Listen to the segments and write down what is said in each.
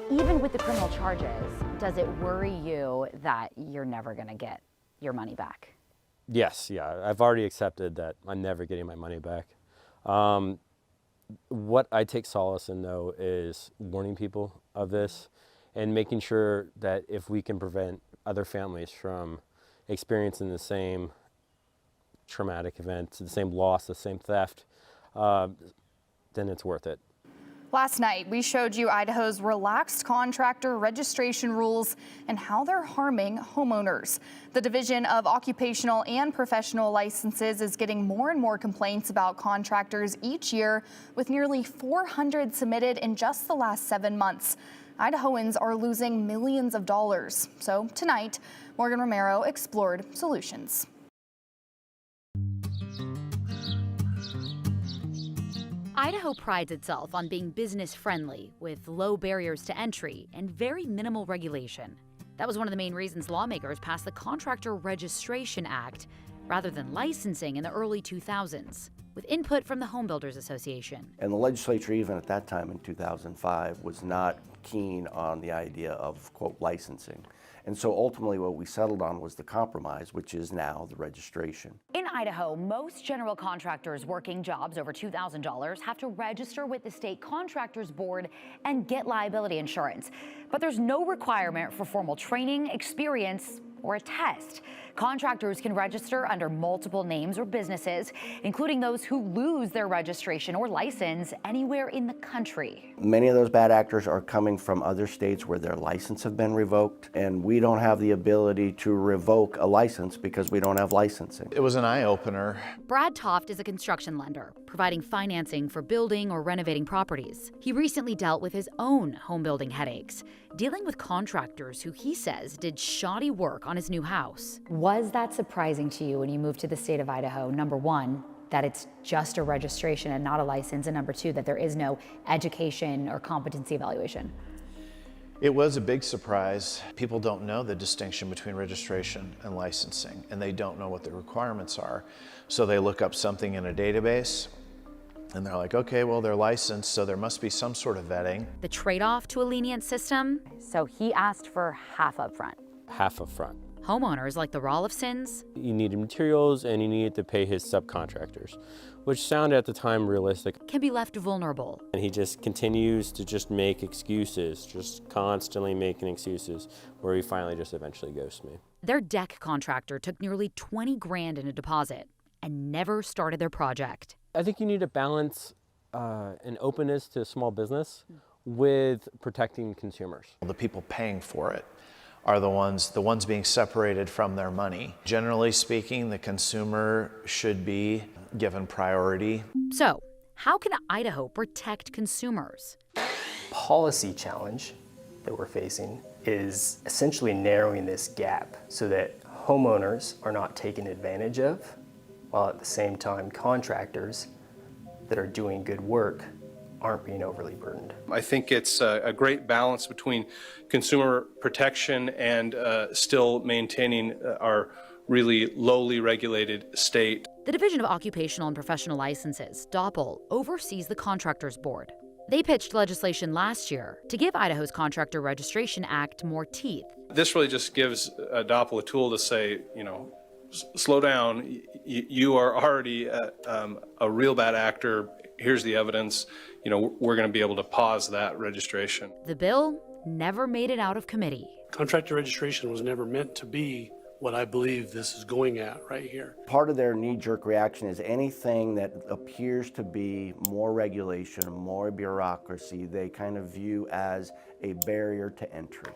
Even with the criminal charges, does it worry you that you're never going to get your money back? Yes, yeah. I've already accepted that I'm never getting my money back. What I take solace in, though, is warning people of this and making sure that if we can prevent other families from experiencing the same traumatic events, the same loss, the same theft, then it's worth it. Last night, we showed you Idaho's relaxed contractor registration rules and how they're harming homeowners. The Division of Occupational and Professional Licenses is getting more and more complaints about contractors each year, with nearly 400 submitted in just the last 7 months. Idahoans are losing millions of dollars. So tonight, Morgan Romero explored solutions. Idaho prides itself on being business-friendly with low barriers to entry and very minimal regulation. That was one of the main reasons lawmakers passed the Contractor Registration Act rather than licensing in the early 2000s, with input from the Home Builders Association. And the legislature, even at that time in 2005, was not keen on the idea of, quote, licensing. And so ultimately what we settled on was the compromise, which is now the registration. In Idaho, most general contractors working jobs over $2,000 have to register with the state contractors board and get liability insurance. But there's no requirement for formal training, experience, or a test. Contractors can register under multiple names or businesses, including those who lose their registration or license anywhere in the country. Many of those bad actors are coming from other states where their license have been revoked, and we don't have the ability to revoke a license because we don't have licensing. It was an eye-opener. Brad Toft is a construction lender, providing financing for building or renovating properties. He recently dealt with his own home building headaches, dealing with contractors who he says did shoddy work on his new house. Was that surprising to you when you moved to the state of Idaho? Number one, that it's just a registration and not a license, and number two, that there is no education or competency evaluation. It was a big surprise. People don't know the distinction between registration and licensing, and they don't know what the requirements are. So they look up something in a database, and they're like, okay, well, they're licensed, so there must be some sort of vetting. The trade-off to a lenient system? So he asked for half up front. Half up front. Homeowners like the Rolfsons. He needed materials and he needed to pay his subcontractors, which sounded at the time realistic. Can be left vulnerable. And he just continues to just make excuses, just constantly making excuses, where he finally just eventually ghosts me. Their deck contractor took nearly 20 grand in a deposit and never started their project. I think you need to balance an openness to small business with protecting consumers. The people paying for it are the ones being separated from their money. Generally speaking, the consumer should be given priority. So, how can Idaho protect consumers? Policy challenge that we're facing is essentially narrowing this gap so that homeowners are not taken advantage of, while at the same time contractors that are doing good work aren't being overly burdened. I think it's a great balance between consumer protection and still maintaining our really lowly regulated state. The Division of Occupational and Professional Licenses, DOPL, oversees the Contractors Board. They pitched legislation last year to give Idaho's Contractor Registration Act more teeth. This really just gives DOPL a tool to say, you know, slow down, you are already a real bad actor. Here's the evidence, you know, we're going to be able to pause that registration. The bill never made it out of committee. Contractor registration was never meant to be what I believe this is going at right here. Part of their knee-jerk reaction is anything that appears to be more regulation, more bureaucracy, they kind of view as a barrier to entry.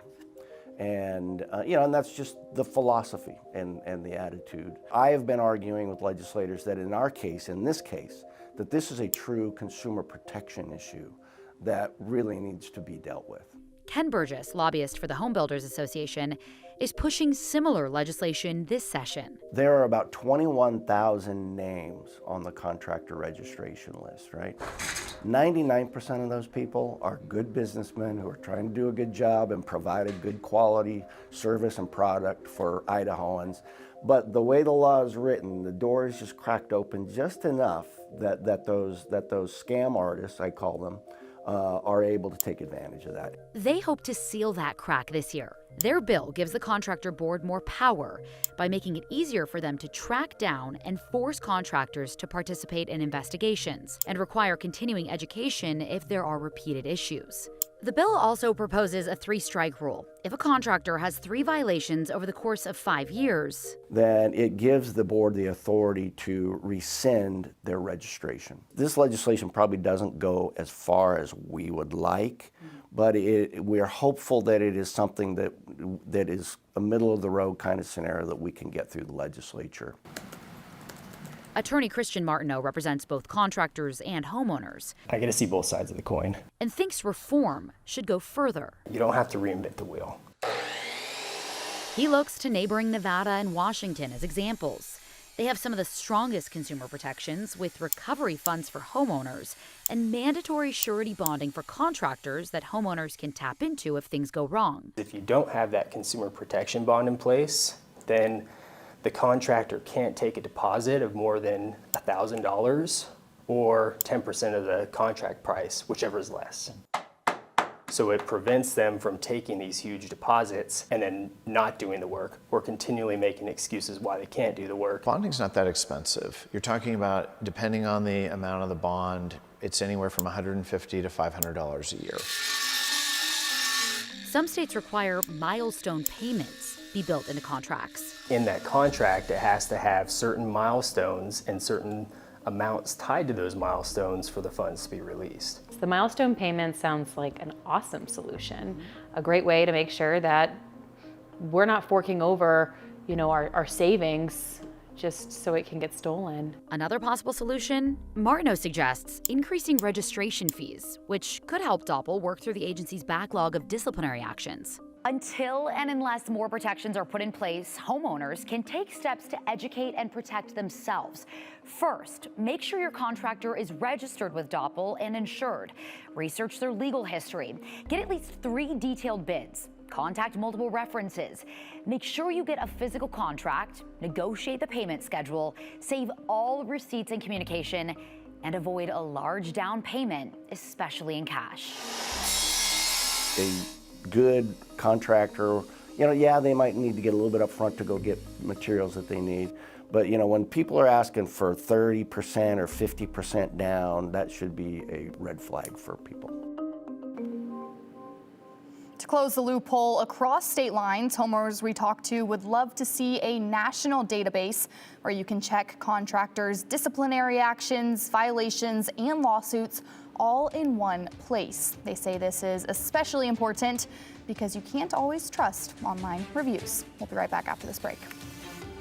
And, you know, and that's just the philosophy and the attitude. I have been arguing with legislators that in our case, in this case, that this is a true consumer protection issue that really needs to be dealt with. Ken Burgess, lobbyist for the Home Builders Association, is pushing similar legislation this session. There are about 21,000 names on the contractor registration list, right? 99% of those people are good businessmen who are trying to do a good job and provide a good quality service and product for Idahoans. But the way the law is written, the door is just cracked open just enough that those scam artists, I call them, are able to take advantage of that. They hope to seal that crack this year. Their bill gives the contractor board more power by making it easier for them to track down and force contractors to participate in investigations and require continuing education if there are repeated issues. The bill also proposes a 3-strike rule. If a contractor has 3 violations over the course of 5 years, then it gives the board the authority to rescind their registration. This legislation probably doesn't go as far as we would like, but we are hopeful that it is something that is a middle-of-the-road kind of scenario that we can get through the legislature. Attorney Christian Martineau represents both contractors and homeowners I get to see both sides of the coin. and thinks reform should go further. You don't have to reinvent the wheel. He looks to neighboring Nevada and Washington as examples. They have some of the strongest consumer protections, with recovery funds for homeowners and mandatory surety bonding for contractors that homeowners can tap into if things go wrong. If you don't have that consumer protection bond in place, then the contractor can't take a deposit of more than $1,000 or 10% of the contract price, whichever is less. So it prevents them from taking these huge deposits and then not doing the work or continually making excuses why they can't do the work. Bonding's not that expensive. You're talking about, depending on the amount of the bond, it's anywhere from $150 to $500 a year. Some states require milestone payments be built into contracts. In that contract, it has to have certain milestones and certain amounts tied to those milestones for the funds to be released. The milestone payment sounds like an awesome solution, a great way to make sure that we're not forking over, our savings just so it can get stolen. Another possible solution, Martineau suggests increasing registration fees, which could help Doppel work through the agency's backlog of disciplinary actions. Until and unless more protections are put in place, homeowners can take steps to educate and protect themselves. First, make sure your contractor is registered with Doppel and insured. Research their legal history. Get at least 3 detailed bids. Contact multiple references. Make sure you get a physical contract, negotiate the payment schedule, save all receipts and communication, and avoid a large down payment, especially in cash. A good contractor, they might need to get a little bit up front to go get materials that they need. But when people are asking for 30% or 50% down, that should be a red flag for people. To close the loophole across state lines, homeowners we talked to would love to see a national database where you can check contractors' disciplinary actions, violations, and lawsuits all in one place. They say this is especially important because you can't always trust online reviews. We'll be right back after this break.